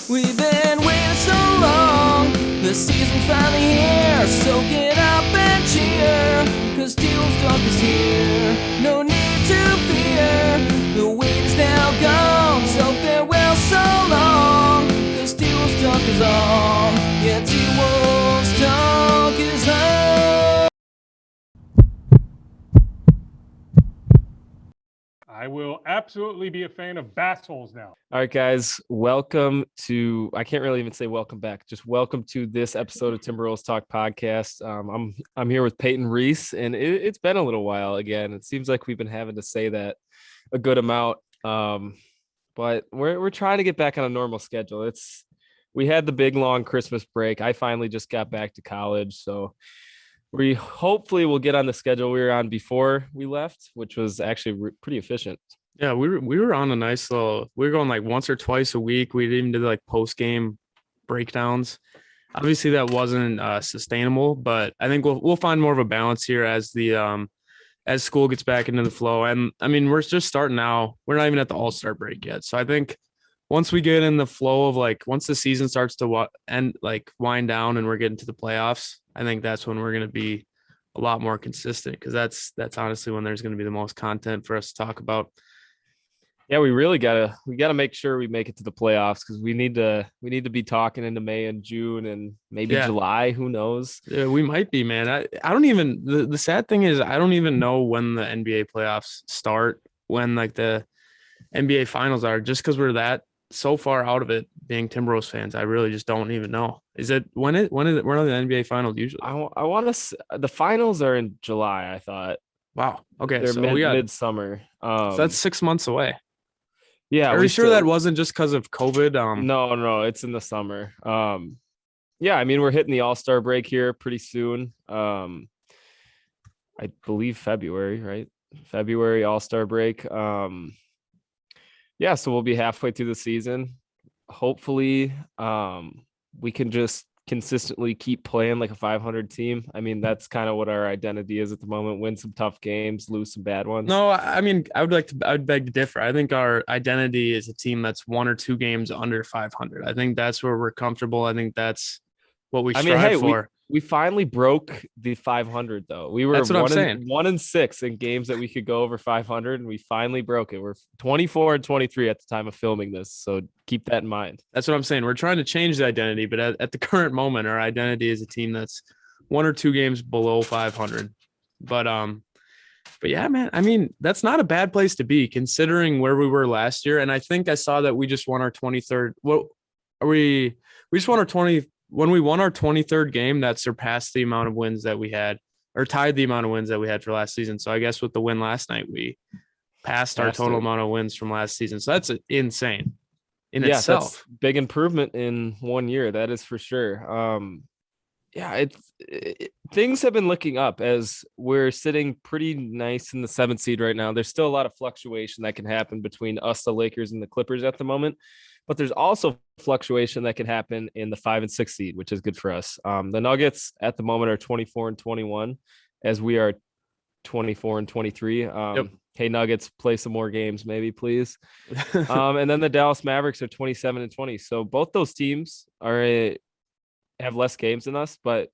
We've been waiting so long, the season's finally here. Soak it up and cheer, cause Timberwolves Talk is here. No need to fear, the wait is now gone. So farewell so long, cause Timberwolves Talk is on. Yeah, Timberwolves Talk is on. I will absolutely be a fan of bass holes now. All right, guys, welcome to, I can't really even say welcome back, just welcome to this episode of Timberwolves Talk podcast. I'm here with Peyton Reese, and it's been a little while again. It seems like we've been having to say that a good amount, but we're trying to get back on a normal schedule. We had the big long Christmas break. I finally just got back to college, so we hopefully will get on the schedule we were on before we left, which was actually pretty efficient. Yeah, we were on a nice little. We were going like once or twice a week. We even did like post game breakdowns. Obviously, that wasn't sustainable, but I think we'll find more of a balance here as the as school gets back into the flow. And I mean, we're just starting now. We're not even at the All-Star break yet, so I think once we get in the flow of like once the season starts to wind down and we're getting to the playoffs, I think that's when we're going to be a lot more consistent, because that's honestly when there's going to be the most content for us to talk about. Yeah, we really gotta make sure we make it to the playoffs, because we need to be talking into May and June and maybe July. Who knows? Yeah, we might be, man. I don't even the sad thing is I don't even know when the NBA playoffs start, when like the NBA finals are, just because we're that so far out of it being Timberwolves fans. I really just don't even know. Is it when are the NBA finals usually? I want to. The finals are in July, I thought. Wow. Okay, they're so midsummer. So that's 6 months away. Yeah, are you sure that wasn't just because of COVID? No, it's in the summer. Yeah, I mean, we're hitting the All-Star break here pretty soon. I believe February, right? February All-Star break. Yeah, so we'll be halfway through the season. Hopefully, we can just consistently keep playing like a 500 team. I mean, that's kind of what our identity is at the moment. Win some tough games, lose some bad ones. No, I mean, I would beg to differ. I think our identity is a team that's 1 or 2 games under 500. I think that's where we're comfortable. I think that's what we strive for. We finally broke the 500 though. We were 1-6 in games that we could go over 500, and we finally broke it. We're 24-23 at the time of filming this, so keep that in mind. That's what I'm saying. We're trying to change the identity, but at the current moment, our identity is a team that's 1 or 2 games below 500. But yeah, man, I mean, that's not a bad place to be considering where we were last year. And I think I saw that we just won our 23rd. We just won our 20. When we won our 23rd game, that surpassed the amount of wins that we had, or tied the amount of wins that we had for last season. So I guess with the win last night, we passed our total amount of wins from last season. So that's insane in itself. That's big improvement in 1 year. That is for sure. Things have been looking up as we're sitting pretty nice in the 7th seed right now. There's still a lot of fluctuation that can happen between us, the Lakers, and the Clippers at the moment. But there's also fluctuation that can happen in the 5 and 6 seed, which is good for us. The Nuggets at the moment are 24-21, as we are 24-23. Yep. Hey, Nuggets, play some more games, maybe, please. And then the Dallas Mavericks are 27-20. So both those teams have less games than us, but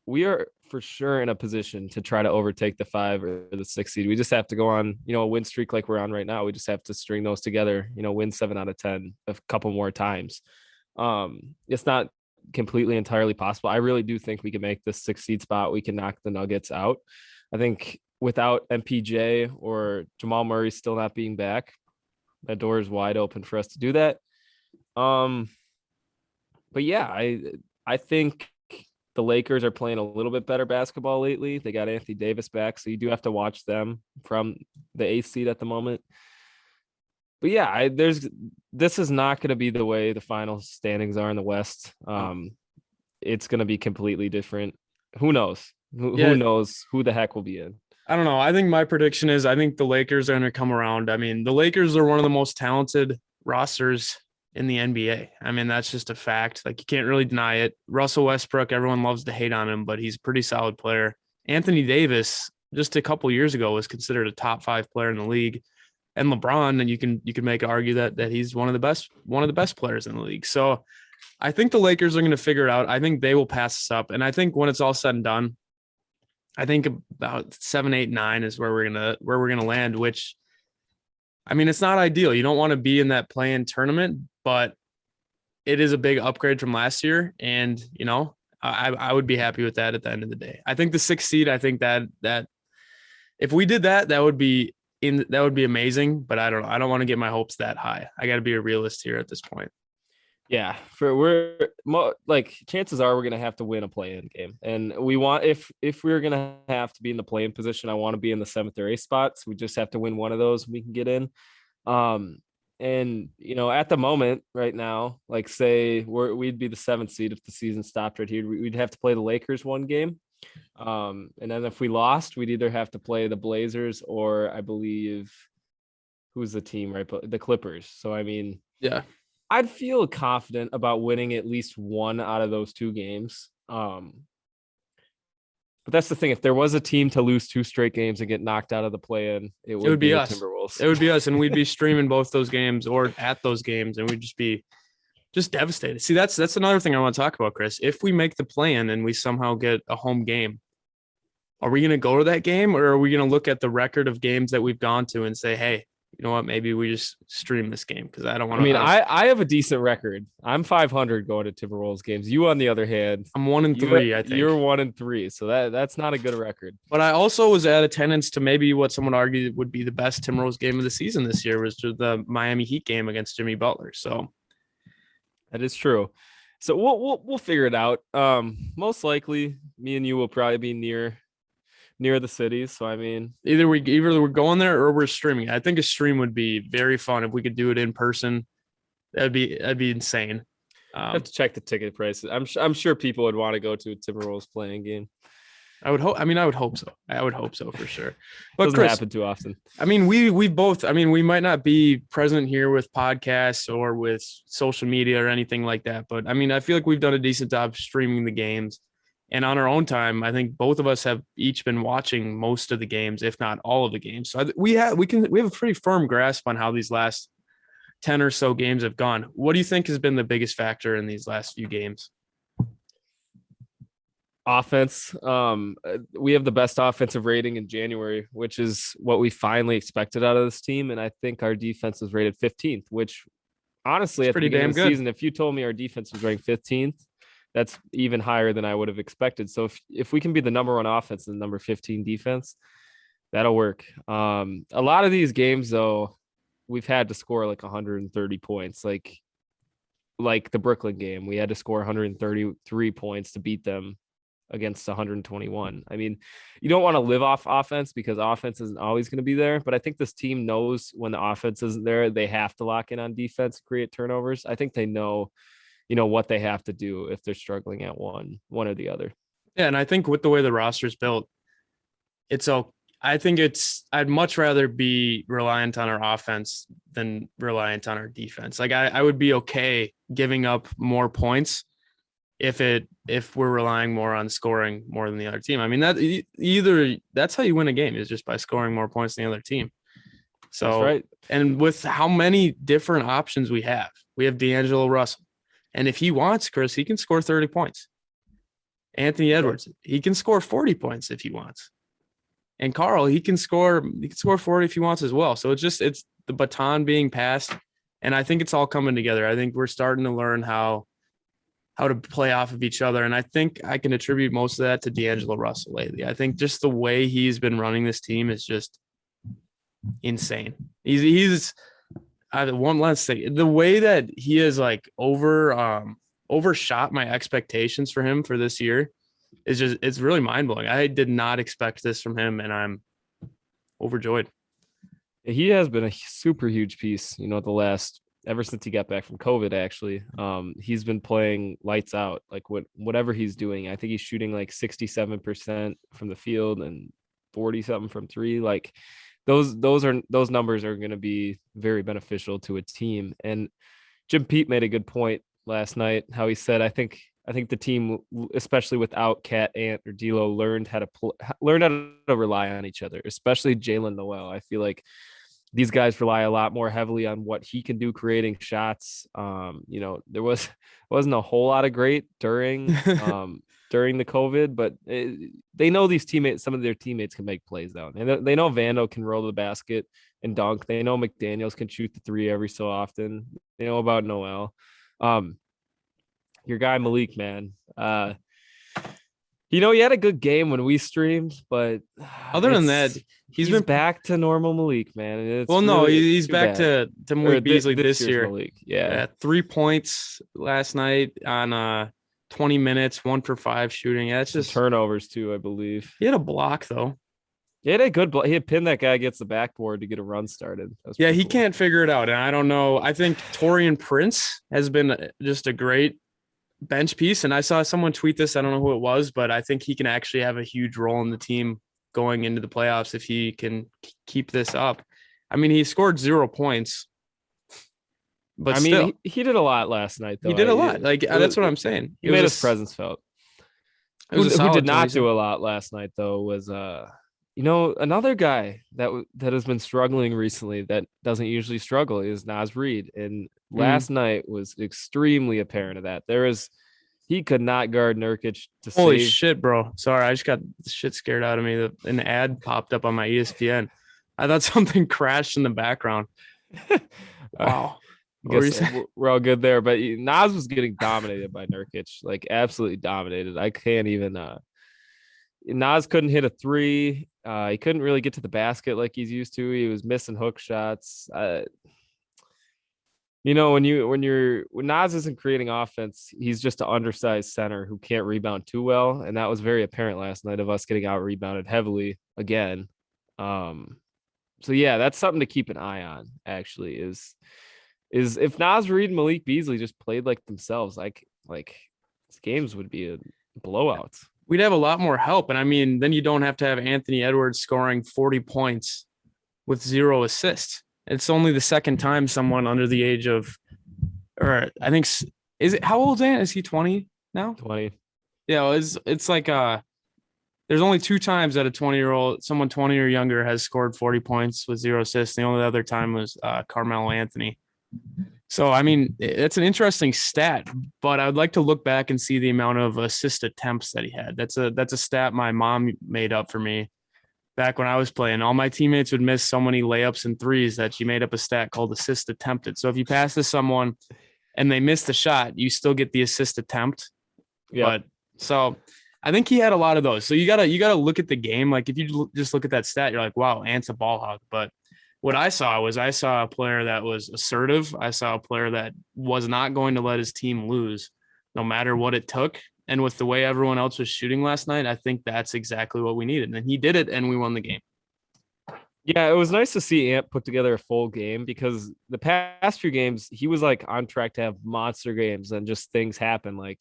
we are for sure in a position to try to overtake the 5 or the 6 seed. We just have to go on, a win streak like we're on right now. We just have to string those together, win 7 out of 10 a couple more times. It's not completely entirely possible. I really do think we can make this 6 seed spot. We can knock the Nuggets out. I think without MPJ or Jamal Murray still not being back, that door is wide open for us to do that. But yeah, I think the Lakers are playing a little bit better basketball lately. They got Anthony Davis back, so you do have to watch them from the 8th seed at the moment. But yeah, this is not going to be the way the final standings are in the West. It's going to be completely different. Who knows? Who knows who the heck will be in? I don't know. I think my prediction is I think the Lakers are going to come around. I mean, the Lakers are one of the most talented rosters in the NBA. I mean, that's just a fact. Like, you can't really deny it. Russell Westbrook, everyone loves to hate on him, but he's a pretty solid player. Anthony Davis, just a couple years ago, was considered a top 5 player in the league. and LeBron, and you can make an argue that he's one of the best players in the league. So I think the Lakers are going to figure it out. I think they will pass us up, and I think when it's all said and done, I think about 7, 8, 9 is where we're gonna land. Which, I mean, it's not ideal. You don't want to be in that play-in tournament, but it is a big upgrade from last year, and I would be happy with that at the end of the day. I think the 6th seed. I think that if we did that, that would be amazing. But I don't know. I don't want to get my hopes that high. I got to be a realist here at this point. Yeah, chances are we're gonna have to win a play-in game, and we want if we're gonna have to be in the play-in position, I want to be in the 7th or 8th spots. We just have to win one of those, and we can get in. And at the moment, right now, like say we'd be the 7th seed if the season stopped right here. We'd have to play the Lakers one game, and then if we lost, we'd either have to play the Blazers or I believe who's the team, right? But the Clippers. So I mean, yeah. I'd feel confident about winning at least one out of those 2 games. But that's the thing. If there was a team to lose 2 straight games and get knocked out of the play-in, it would be us. Timberwolves. It would be us, and we'd be streaming both those games or at those games, and we'd just be devastated. See, that's another thing I want to talk about, Chris. If we make the play-in and we somehow get a home game, are we going to go to that game, or are we going to look at the record of games that we've gone to and say, hey, you know what? Maybe we just stream this game because I don't want to. I have a decent record. I'm 500 going to Timberwolves games. You, on the other hand, I'm 1-3. I think you're 1-3. So that's not a good record. But I also was at attendance to maybe what someone argued would be the best Timberwolves game of the season this year, was the Miami Heat game against Jimmy Butler. So that is true. So we'll figure it out. Most likely, me and you will probably be near the cities. So I mean, either we're going there or we're streaming. I think a stream would be very fun if we could do it in person. That'd be insane. I have to check the ticket prices. I'm sure people would want to go to a Timberwolves playing game. I would hope. I mean, I would hope so. I would hope so for sure. But doesn't Chris, happen too often. I mean, we both. I mean, we might not be present here with podcasts or with social media or anything like that. But I mean, I feel like we've done a decent job streaming the games. And on our own time, I think both of us have each been watching most of the games, if not all of the games. So we have a pretty firm grasp on how these last 10 or so games have gone. What do you think has been the biggest factor in these last few games? Offense. We have the best offensive rating in January, which is what we finally expected out of this team. And I think our defense was rated 15th, which honestly, at the beginning of the season, if you told me our defense was ranked 15th, that's even higher than I would have expected. So if we can be the number 1 offense and the number 15 defense, that'll work. A lot of these games, though, we've had to score like 130 points. Like the Brooklyn game, we had to score 133 points to beat them against 121. I mean, you don't want to live off offense because offense isn't always going to be there. But I think this team knows when the offense isn't there, they have to lock in on defense, create turnovers. I think they know what they have to do if they're struggling at one or the other. Yeah, and I think with the way the roster is built, I'd much rather be reliant on our offense than reliant on our defense. Like I would be okay giving up more points if we're relying more on scoring more than the other team. I mean, that's how you win a game, is just by scoring more points than the other team. So that's right. And with how many different options we have D'Angelo Russell. And if he wants, Chris, he can score 30 points. Anthony Edwards, he can score 40 points if he wants. And Carl, he can score 40 if he wants as well. So it's the baton being passed. And I think it's all coming together. I think we're starting to learn how to play off of each other. And I think I can attribute most of that to D'Angelo Russell lately. I think just the way he's been running this team is just insane. He's one last thing. The way that he has like overshot my expectations for him for this year it's really mind blowing. I did not expect this from him, and I'm overjoyed. He has been a super huge piece, ever since he got back from COVID, actually. He's been playing lights out, like whatever he's doing. I think he's shooting like 67% from the field and 40 something from 3. Like those numbers are going to be very beneficial to a team. And Jim Pete made a good point last night, how he said, I think the team, especially without Cat, Ant, or D'Lo, learned how to rely on each other, especially Jalen Noel. I feel like these guys rely a lot more heavily on what he can do creating shots. There wasn't a whole lot of great during the COVID, but they know some of their teammates can make plays down, and they know Vando can roll the basket and dunk. They know McDaniels can shoot the three every so often. They know about Noel. Your guy Malik, man. He had a good game when we streamed, but other than that, he's been back to normal Malik, man. And he's back to Malik Beasley this year. Malik. Yeah. 3 points last night on 20 minutes, 1 for 5 shooting. Yeah, it's just turnovers too, I believe. He had a block though. He had a good block. He had pinned that guy against the backboard to get a run started. Yeah, he can't figure it out, and I don't know. I think Taurean Prince has been just a great bench piece, and I saw someone tweet this. I don't know who it was, but I think he can actually have a huge role in the team going into the playoffs if he can keep this up. I mean, he scored 0 points, but still, he did a lot last night. Though he did a lot. That's what I'm saying. He made his presence felt. Who did not do a lot last night though was another guy that has been struggling recently that doesn't usually struggle is Naz Reid, and last night was extremely apparent of that. He could not guard Nurkic to Holy save. Shit, bro. Sorry, I just got the shit scared out of me. An ad popped up on my ESPN. I thought something crashed in the background. Wow. We're all good there, but Naz was getting dominated by Nurkic, like absolutely dominated. I can't even Naz couldn't hit a three. He couldn't really get to the basket like he's used to. He was missing hook shots. When Naz isn't creating offense, he's just an undersized center who can't rebound too well, and that was very apparent last night of us getting out rebounded heavily again. So yeah, that's something to keep an eye on. Actually, is if Naz Reid and Malik Beasley just played like themselves, like these games would be a blowout. We'd have a lot more help. And I mean, then you don't have to have Anthony Edwards scoring 40 points with 0 assists. It's only the second time someone under the age of, or I think, how old is he 20 now? 20. Yeah. It's like, there's only 2 times that someone 20 or younger has scored 40 points with 0 assists. The only other time was Carmelo Anthony. So, I mean, it's an interesting stat, but I would like to look back and see the amount of assist attempts that he had. That's a stat my mom made up for me back when I was playing. All my teammates would miss so many layups and threes that she made up a stat called assist attempted. So if you pass to someone and they miss the shot, you still get the assist attempt. Yeah. But so I think he had a lot of those. So you gotta look at the game. Like if you just look at that stat, you're like, wow, Ant's a ball hog. But what I saw a player that was assertive. I saw a player that was not going to let his team lose no matter what it took. And with the way everyone else was shooting last night, I think that's exactly what we needed. And he did it, and we won the game. Yeah, it was nice to see Ant put together a full game because the past few games, he was like on track to have monster games and just things happen. Like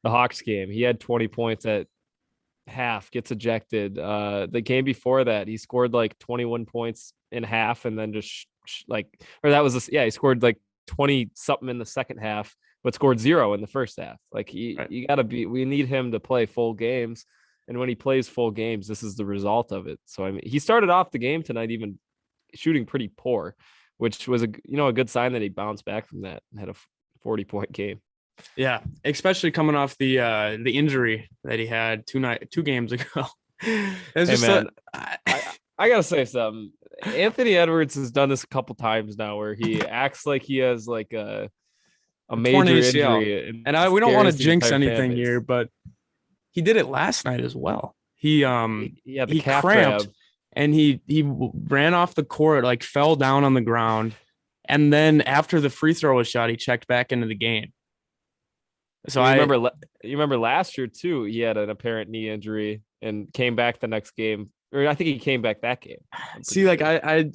the Hawks game, he had 20 points at half, gets ejected. The game before that, he scored like 21 points in half and then just he scored like 20 something in the second half, but scored 0 in the first half. Like we need him to play full games. And when he plays full games, this is the result of it. So, I mean, he started off the game tonight, even shooting pretty poor, which was a good sign that he bounced back from that and had a 40-point game. Yeah, especially coming off the injury that he had 2 games ago. I gotta say something. Anthony Edwards has done this a couple times now, where he acts like he has like a major injury, and we don't want to jinx anything here, but he did it last night as well. He calf cramped, grab. and he ran off the court, like fell down on the ground, and then after the free throw was shot, he checked back into the game. So you remember last year too, he had an apparent knee injury and came back the next game, or I think he came back that game. See, like I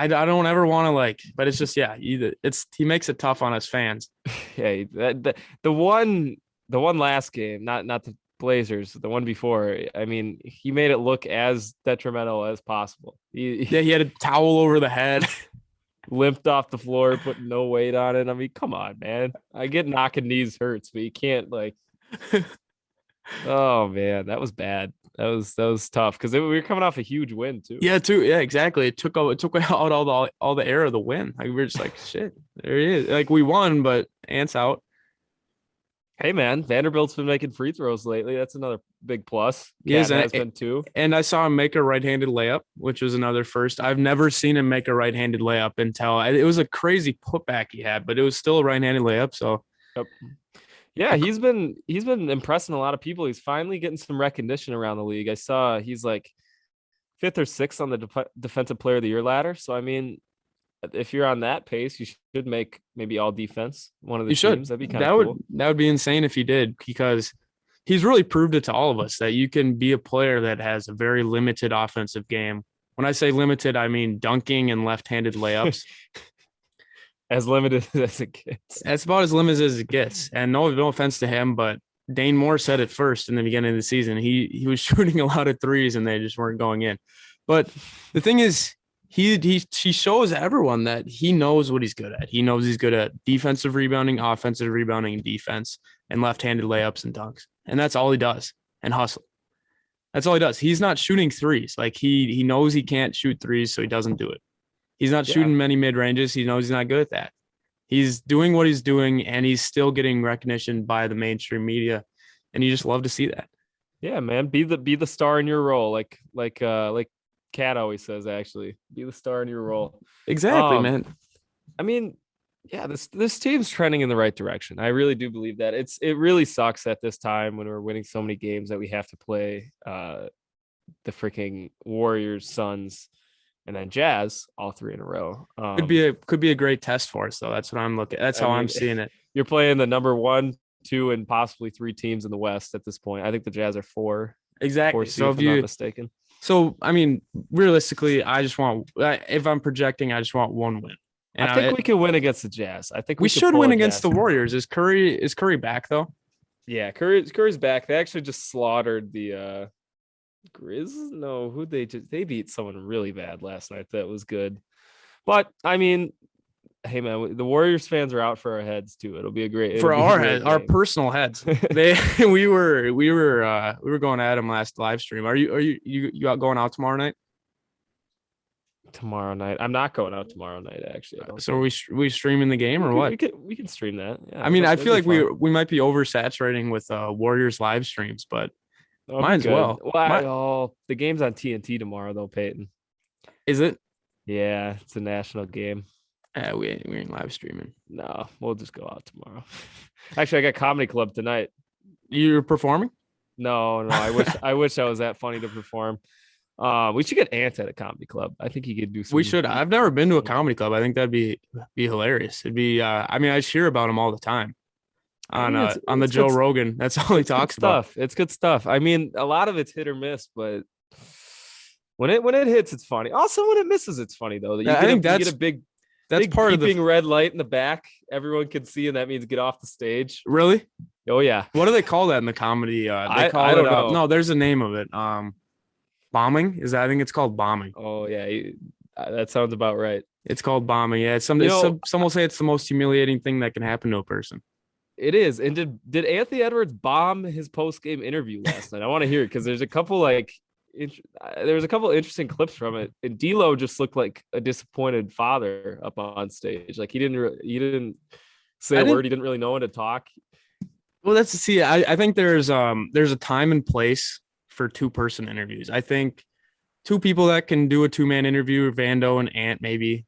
don't ever want to but it's just he makes it tough on us fans. Yeah, the one last game, not the Blazers, the one before. I mean, he made it look as detrimental as possible. He had a towel over the head. Limped off the floor, put no weight on it. I mean, come on, man. I get knocking knees hurts, but you can't oh man, that was bad. That was tough because we were coming off a huge win too. Yeah, too. Yeah, exactly. It took out all the air of the win. Like we were just like, shit, there he is. Like we won, but Ant's out. Hey man, Vanderbilt's been making free throws lately. That's another big plus. Yes, Cat has been too. And I saw him make a right-handed layup, which was another first. I've never seen him make a right-handed layup until it was a crazy putback he had, but it was still a right-handed layup. So, Yep. Yeah, he's been impressing a lot of people. He's finally getting some recognition around the league. I saw he's like 5th or 6th on the defensive player of the year ladder. So I mean, if you're on that pace, you should make maybe all defense one of the teams. That'd be kind of cool. That would be insane if he did, because he's really proved it to all of us that you can be a player that has a very limited offensive game. When I say limited, I mean dunking and left-handed layups. As limited as it gets. That's about as limited as it gets. And no offense to him, but Dane Moore said it first in the beginning of the season. He was shooting a lot of threes and they just weren't going in. But the thing is, he shows everyone that he knows what he's good at. He knows he's good at defensive rebounding, offensive rebounding, and defense, and left-handed layups and dunks. And that's all he does. And hustle. That's all he does. He's not shooting threes. Like he knows he can't shoot threes, so he doesn't do it. He's not shooting many mid-ranges. He knows he's not good at that. He's doing what he's doing, and he's still getting recognition by the mainstream media, and you just love to see that. Yeah, man. Be the star in your role, like Cat always says. Actually, be the star in your role. Exactly, man. I mean, yeah, this team's trending in the right direction. I really do believe that. It really sucks at this time when we're winning so many games that we have to play the freaking Warriors, Suns, and then Jazz, all 3 in a row. Could be a great test for us, though. That's what I'm looking. That's how I'm seeing it. You're playing the number 1, 2, and possibly 3 teams in the West at this point. I think the Jazz are 4. Exactly. So if I'm not mistaken. So I mean, realistically, I just want. If I'm projecting, I just want 1 win. And I think we can win against the Jazz. I think we should win against the Warriors. Is Curry back though? Yeah, Curry's back. They actually just slaughtered the Grizz. No, they beat someone really bad last night. That was good. But I mean, hey man, the Warriors fans are out for our heds too. It'll be a great for our heads, our personal heads. We were going at them last live stream. Are you out going out tomorrow night? Tomorrow night, I'm not going out tomorrow night. Actually, so are we streaming the game or what? We can stream that. Yeah, I mean, I feel like we might be oversaturating with Warriors live streams, but might as well. Well, the game's on TNT tomorrow though, Peyton. Is it? Yeah, it's a national game. We ain't live streaming. No, we'll just go out tomorrow. Actually, I got comedy club tonight. You're performing? No. I wish I was that funny to perform. We should get Ant at a comedy club. I think he could do something. We should. I've never been to a comedy club. I think that'd be hilarious. It'd be. I mean, I hear about him all the time on the Joe Rogan. That's all he talks about. It's good stuff. I mean, a lot of it's hit or miss, but when it hits, it's funny. Also, when it misses, it's funny though. I think that's a big. That's big part of the red light in the back. Everyone can see, and that means get off the stage. Really? Oh yeah. What do they call that in the comedy? I don't know. No, there's a name of it. Bombing. I think it's called bombing. Oh yeah, that sounds about right. It's called bombing. Yeah, some will say it's the most humiliating thing that can happen to a person. It is. And did Anthony Edwards bomb his post game interview last night? I want to hear it because there's a couple interesting clips from it, and D'Lo just looked like a disappointed father up on stage. Like he didn't say a word. He didn't really know when to talk. Well, I think there's a time and place for 2-person interviews. I think 2 people that can do a 2-man interview, Vando and Ant, maybe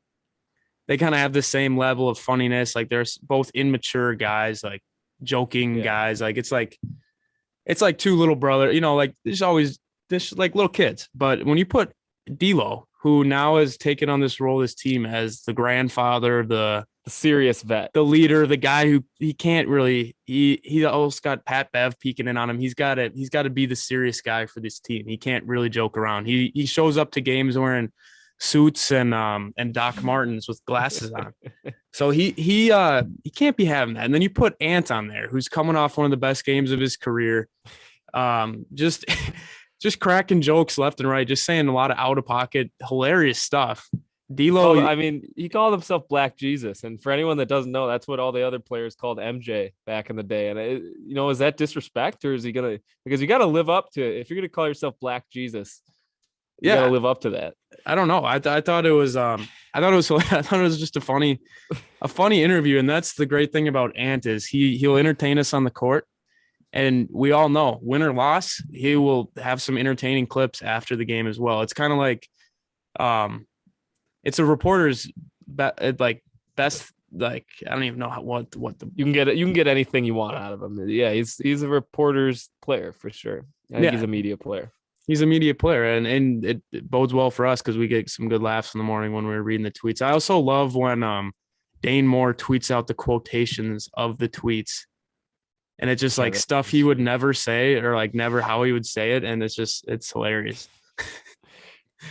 they kind of have the same level of funniness. Like they're both immature guys, like joking guys. Like it's like 2 little brother, like there's always this like little kids. But when you put D'Lo, who now has taken on this role, this team as the grandfather, the serious vet, the leader, the guy who he can't really, he almost got Pat Bev peeking in on him. He's got to be the serious guy for this team. He can't really joke around. He shows up to games wearing suits and Doc Martens with glasses on. So he can't be having that. And then you put Ant on there, who's coming off one of the best games of his career. Just cracking jokes left and right, just saying a lot of out of pocket, hilarious stuff. D'Lo, I mean, he called himself Black Jesus, and for anyone that doesn't know, that's what all the other players called MJ back in the day. And is that disrespect, or is he gonna? Because you got to live up to it. If you're gonna call yourself Black Jesus, you got yeah, to live up to that. I don't know. I thought it was I thought it was just a funny interview, and that's the great thing about Ant is he'll entertain us on the court, and we all know win or loss, he will have some entertaining clips after the game as well. It's kind of like it's a reporter's best, like I don't even know what the You can get anything you want out of him. Yeah, he's a reporter's player for sure. I think he's a media player. He's a media player, and it bodes well for us because we get some good laughs in the morning when we're reading the tweets. I also love when Dane Moore tweets out the quotations of the tweets, and it's just like stuff he would never say or like never how he would say it, and it's hilarious.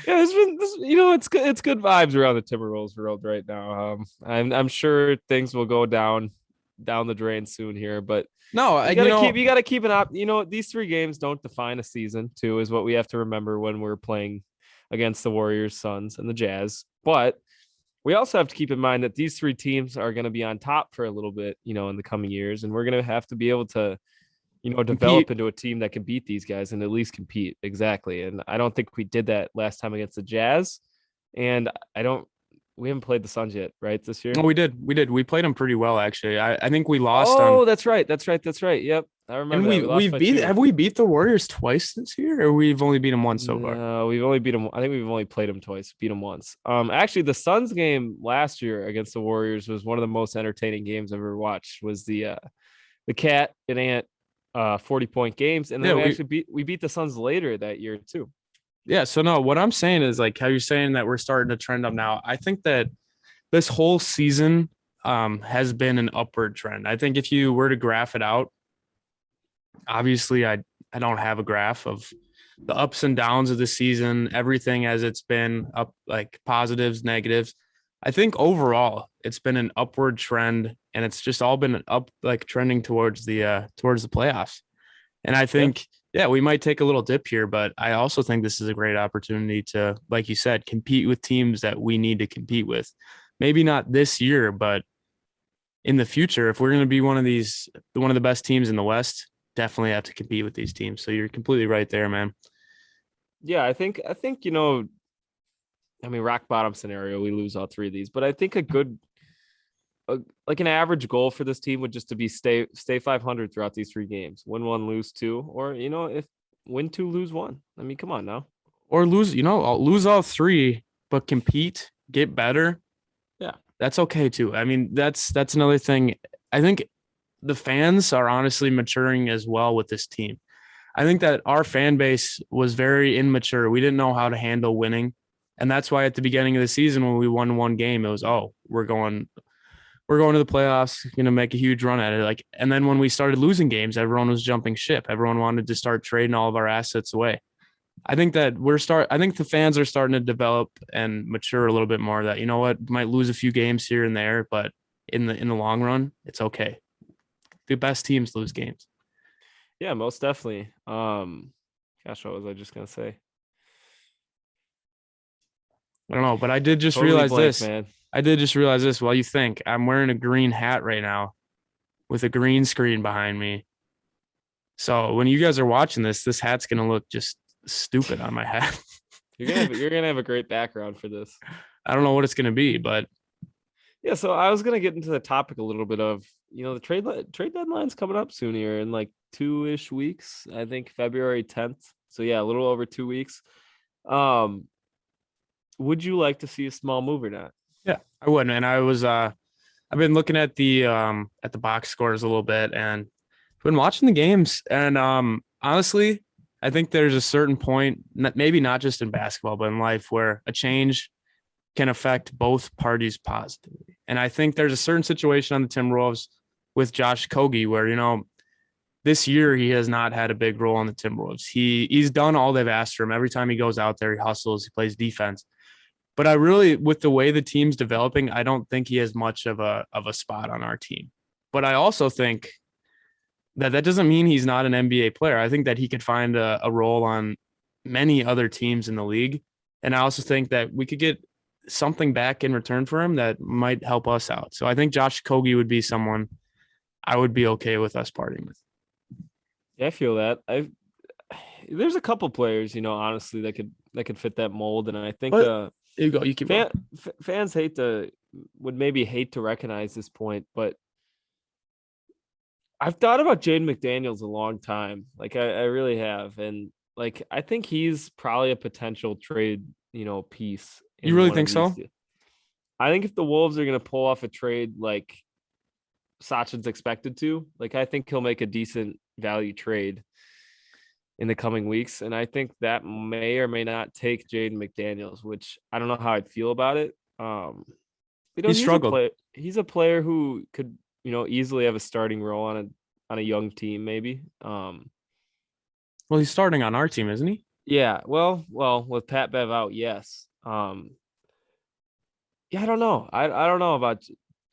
Yeah, it's good vibes around the Timberwolves world right now. I'm sure things will go down the drain soon here, but no, you gotta keep an up. These 3 games don't define a season too, is what we have to remember when we're playing against the Warriors, Suns, and the Jazz. But we also have to keep in mind that these 3 teams are going to be on top for a little bit, in the coming years, and we're going to have to be able to develop into a team that can beat these guys and at least compete. Exactly. And I don't think we did that last time against the Jazz. And we haven't played the Suns yet, right? This year? No, we did. We played them pretty well, actually. I think we lost. That's right. Yep. I remember. And have we beat the Warriors twice this year, or we've only beat them once so far? No, we've only beat them. I think we've only played them twice, beat them once. Actually the Suns game last year against the Warriors was one of the most entertaining games I've ever watched. Was the Cat and Ant 40-point games, and then we beat the Suns later that year too. Yeah, so no, what I'm saying is like how you're saying that we're starting to trend up now. I think that this whole season has been an upward trend. I think if you were to graph it out, obviously I don't have a graph of the ups and downs of the season, everything as it's been up, like positives, negatives. I think overall it's been an upward trend, and it's just all been up, like trending towards the playoffs. And I think, we might take a little dip here, but I also think this is a great opportunity to, like you said, compete with teams that we need to compete with. Maybe not this year, but in the future, if we're going to be one of the best teams in the West, definitely have to compete with these teams. So you're completely right there, man. Yeah, I think rock bottom scenario, we lose all 3 of these, but I think like an average goal for this team would just to be stay 500 throughout these 3 games, win 1, lose 2, or if win 2, lose 1. I mean, come on now, or lose all 3, but compete, get better. Yeah, that's okay too. I mean, that's another thing. I think the fans are honestly maturing as well with this team. I think that our fan base was very immature. We didn't know how to handle winning. And that's why at the beginning of the season, when we won 1 game, it was, we're going to the playoffs, going to make a huge run at it. And then when we started losing games, everyone was jumping ship. Everyone wanted to start trading all of our assets away. I think that I think the fans are starting to develop and mature a little bit more that, might lose a few games here and there, but in the long run, it's okay. The best teams lose games. Yeah, most definitely. Gosh, what was I just going to say? I don't know, but I did just realize this. Man. I did just realize this. While you think I'm wearing a green hat right now with a green screen behind me. So when you guys are watching this hat's going to look just stupid on my hat. You're gonna have a great background for this. I don't know what it's going to be, but yeah. So I was going to get into the topic a little bit of, the trade deadline's coming up soon here in like 2-ish weeks. I think February 10th. So yeah, a little over 2 weeks. Would you like to see a small move or not? Yeah, I would. And I was, I've been looking at the box scores a little bit and been watching the games. And honestly, I think there's a certain point, maybe not just in basketball, but in life, where a change can affect both parties positively. And I think there's a certain situation on the Timberwolves with Josh Okogie where, this year he has not had a big role on the Timberwolves. He's done all they've asked for him. Every time he goes out there, he hustles, he plays defense. But I really, with the way the team's developing, I don't think he has much of a spot on our team. But I also think that doesn't mean he's not an NBA player. I think that he could find a role on many other teams in the league. And I also think that we could get something back in return for him that might help us out. So I think Josh Kogi would be someone I would be okay with us parting with. Yeah, I feel that. There's a couple players, honestly, that could fit that mold, and I think There you go. You keep going. fans would maybe hate to recognize this point, but I've thought about Jaden McDaniels a long time. Like I really have, and like I think he's probably a potential trade, piece. You really think so? I think if the Wolves are going to pull off a trade like Sachin's expected to, like I think he'll make a decent value trade in the coming weeks, and I think that may or may not take Jaden McDaniels, which I don't know how I'd feel about it. He struggled. He's a player who could, easily have a starting role on a young team, maybe. Well, he's starting on our team, isn't he? Yeah. Well, with Pat Bev out, yes. Yeah, I don't know. I don't know about.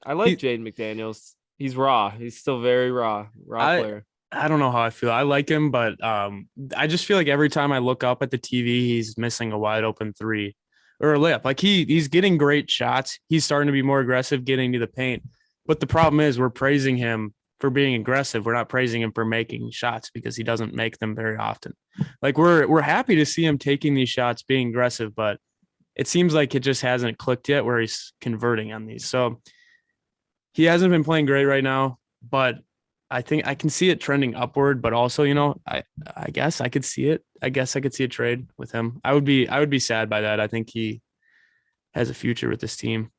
I like Jaden McDaniels. He's raw. He's still very raw player. I don't know how I feel. I like him, but I just feel like every time I look up at the TV, he's missing a wide open three or a layup. Like he's getting great shots. He's starting to be more aggressive, getting to the paint. But the problem is we're praising him for being aggressive. We're not praising him for making shots because he doesn't make them very often. Like we're happy to see him taking these shots, being aggressive, but it seems like it just hasn't clicked yet where he's converting on these. So he hasn't been playing great right now, but I think I can see it trending upward, but also, I guess I could see it. I guess I could see a trade with him. I would be sad by that. I think he has a future with this team.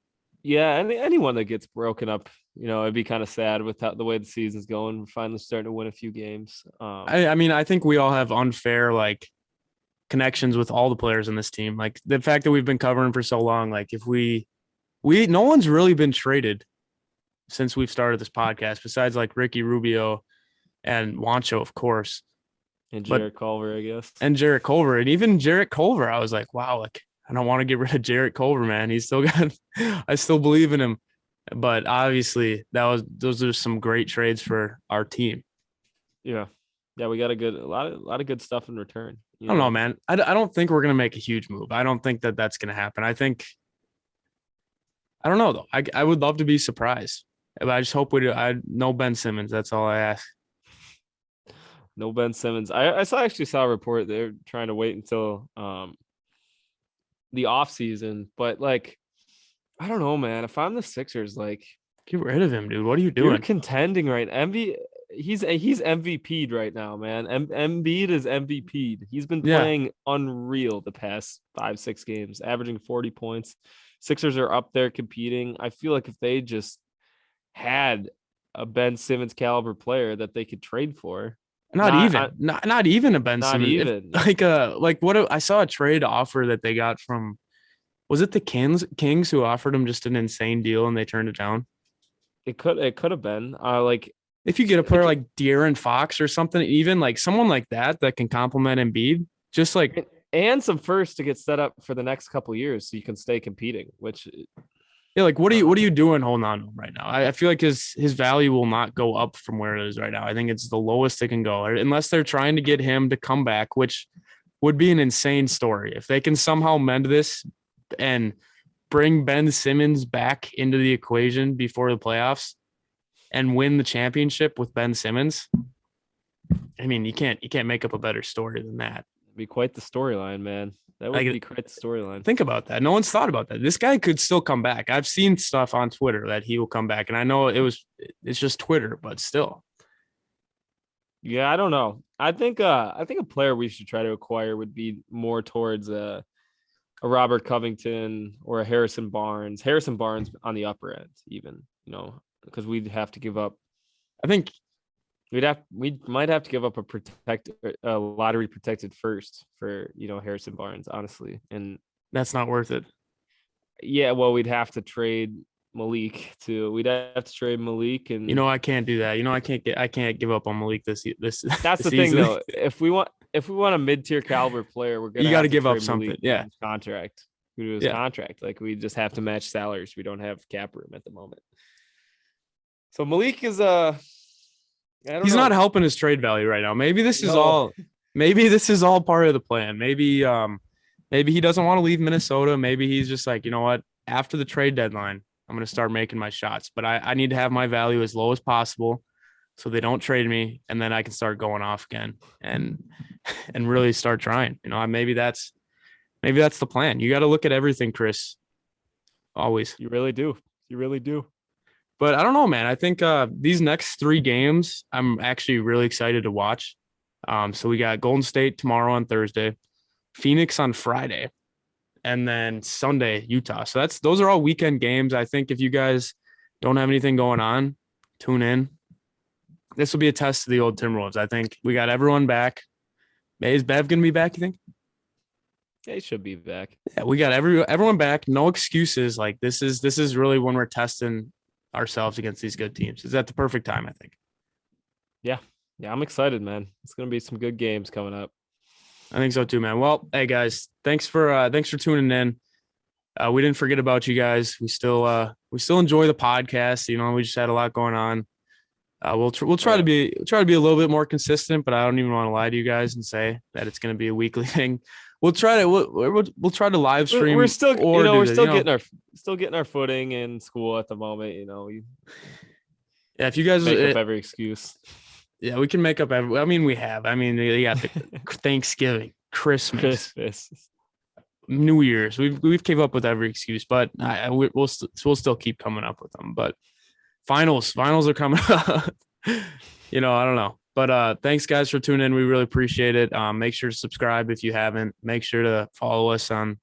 Yeah, and anyone that gets broken up, it'd be kind of sad with the way the season's going. We're finally starting to win a few games. I mean, I think we all have unfair connections with all the players in this team. Like the fact that we've been covering for so long, like if no one's really been traded since we've started this podcast, besides like Ricky Rubio and Wancho, of course. And Jarrett Culver, I guess. And Jarrett Culver. And even Jarrett Culver, I was like, wow, I don't want to get rid of Jarrett Culver, man. He's still I still believe in him. But obviously those are some great trades for our team. Yeah. Yeah, we got a lot of good stuff in return. I don't know, man. I don't think we're going to make a huge move. I don't think that's going to happen. I don't know though. I would love to be surprised. But I just hope we do. No Ben Simmons. That's all I ask. No Ben Simmons. I actually saw a report they're trying to wait until the off season, but I don't know, man. If I'm the Sixers, get rid of him, dude. What are you doing? You're contending right. He's MVP'd right now, man. Embiid is MVP'd. He's been playing unreal the past 5-6 games, averaging 40 points. Sixers are up there competing. I feel like if they just had a Ben Simmons caliber player that they could trade for. Not even a Ben Simmons. I saw a trade offer that they got from, was it the Kings who offered him just an insane deal and they turned it down? It could have been if you get a player like De'Aaron Fox or something, even someone like that can complement Embiid, just and some first to get set up for the next couple of years so you can stay competing, which what are you doing holding on to him right now? I feel like his value will not go up from where it is right now. I think it's the lowest it can go, unless they're trying to get him to come back, which would be an insane story. If they can somehow mend this and bring Ben Simmons back into the equation before the playoffs and win the championship with Ben Simmons, I mean, you can't make up a better story than that. It'd be quite the storyline, man. That would be quite the storyline. Think about that. No one's thought about that. This guy could still come back. I've seen stuff on Twitter that he will come back, and I know it's just Twitter, but still. Yeah, I don't know. I think a player we should try to acquire would be more towards a Robert Covington or a Harrison Barnes. Harrison Barnes on the upper end, even, because we'd have to give up. I think we might have to give up a lottery protected first for Harrison Barnes, honestly, and that's not worth it. Yeah, well, we'd have to trade Malik too. We'd have to trade Malik, and I can't do that. I can't give up on Malik this. That's the thing, though. If we want a mid-tier caliber player, you got to give up something. His contract. His contract. We just have to match salaries. We don't have cap room at the moment. So Malik is he's not helping his trade value right now. Maybe this is all part of the plan. Maybe Maybe he doesn't want to leave Minnesota. Maybe he's just like, you know what? After the trade deadline, I'm going to start making my shots. But I need to have my value as low as possible so they don't trade me, and then I can start going off again and really start trying. You know, maybe that's the plan. You got to look at everything, Chris. Always. You really do. You really do. But I don't know, man. I think these next 3 games, I'm actually really excited to watch. So we got Golden State tomorrow on Thursday, Phoenix on Friday, and then Sunday, Utah. So those are all weekend games. I think if you guys don't have anything going on, tune in. This will be a test to the old Timberwolves. I think we got everyone back. Is Bev going to be back, you think? Yeah, he should be back. Yeah, we got everyone back. No excuses. Like this is really when we're testing ourselves against these good teams. It's at the perfect time, I think. Yeah, I'm excited, man. It's gonna be some good games coming up. I think so too, man. Well, hey guys, thanks for tuning in. We didn't forget about you guys. We still enjoy the podcast. You know, we just had a lot going on. We'll try to be a little bit more consistent, but I don't even want to lie to you guys and say that it's going to be a weekly thing. We'll try to live stream. We're still getting our footing in school at the moment. You know, yeah. If you guys make up every excuse. Yeah, we can make up every. I mean, we have. I mean, you got the Thanksgiving, Christmas, New Year's. We've came up with every excuse, but we'll still keep coming up with them. But finals are coming up. You know, I don't know. But thanks, guys, for tuning in. We really appreciate it. Make sure to subscribe if you haven't. Make sure to follow us on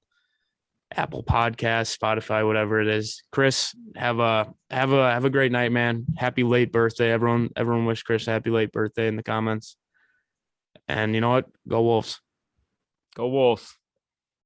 Apple Podcasts, Spotify, whatever it is. Chris, have a great night, man. Happy late birthday. Everyone wish Chris a happy late birthday in the comments. And you know what? Go Wolves. Go Wolves.